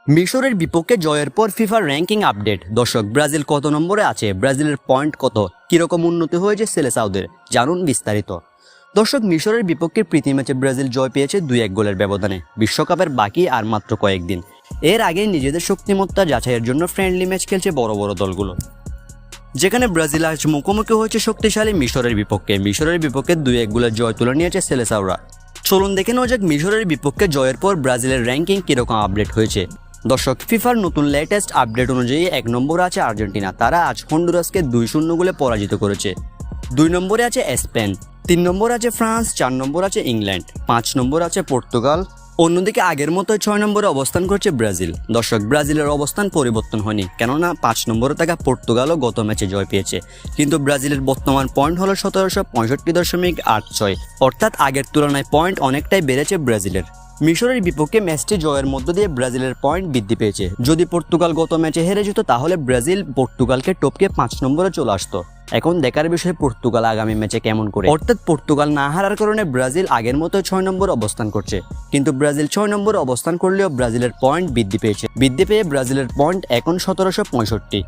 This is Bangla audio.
মিশরের বিপক্ষে জয়ের পর ফিফার র্যাঙ্কিং আপডেট। দর্শক, ব্রাজিল কত নম্বরে আছে, ব্রাজিলের পয়েন্ট কত, কিরকম উন্নতি হয়েছে সেলেসাওদের, জানুন বিস্তারিত। দর্শক, মিশরের বিপক্ষে প্রীতি ম্যাচে ব্রাজিল জয় পেয়েছে 2-1 গোলের ব্যবধানে। বিশ্বকাপের বাকি আর মাত্র কয়েকদিন। এর আগে নিজেদের শক্তিমত্তা যাচাইয়ের জন্য ফ্রেন্ডলি ম্যাচ খেলছে বড় বড় দলগুলো, যেখানে ব্রাজিল আজ মুখোমুখি হয়েছে শক্তিশালী মিশরের বিপক্ষে। মিশরের বিপক্ষে 2-1 গোলের জয় তুলে নিয়েছে সেলেসাওরা। চলুন দেখে নেওয়া যাক মিশরের বিপক্ষে জয়ের পর ব্রাজিলের র্যাঙ্কিং কিরকম আপডেট হয়েছে। দর্শক, ফিফার নতুন লেটেস্ট আপডেট অনুযায়ী 1 নম্বরে আছে আর্জেন্টিনা। তারা আজ হন্ডুরাসকে 2-0 গোলে পরাজিত করেছে। 2 নম্বরে আছে স্পেন, 3 নম্বরে আছে ফ্রান্স, 4 নম্বরে আছে ইংল্যান্ড, 5 নম্বরে আছে পর্তুগাল। অন্যদিকে আগের মতোই 6 নম্বরে অবস্থান করছে ব্রাজিল। দর্শক, ব্রাজিলের অবস্থান পরিবর্তন হয়নি, কেননা 5 নম্বরে থাকা পর্তুগালও গত ম্যাচে জয় পেয়েছে। কিন্তু ব্রাজিলের বর্তমান পয়েন্ট হলো 1765.86, অর্থাৎ আগের তুলনায় পয়েন্ট অনেকটাই বেড়েছে ব্রাজিলের। মিশরের বিপক্ষে ম্যাচটি জয়ের মধ্য দিয়ে ব্রাজিলের পয়েন্ট বৃদ্ধি পেয়েছে। যদি পর্তুগাল গত ম্যাচে হেরে যেত তাহলে ব্রাজিল পর্তুগালকে টপকে 5 নম্বরে চলে আসতো। এখন দেখার বিষয় পর্তুগাল আগামী ম্যাচে কেমন করে, অর্থাৎ পর্তুগাল না হারার কারণে ব্রাজিল আগের মতো 6 নম্বর অবস্থান করছে। কিন্তু ব্রাজিল 6 নম্বর অবস্থান করলেও ব্রাজিলের পয়েন্ট বৃদ্ধি পেয়ে ব্রাজিলের পয়েন্ট এখন 1765।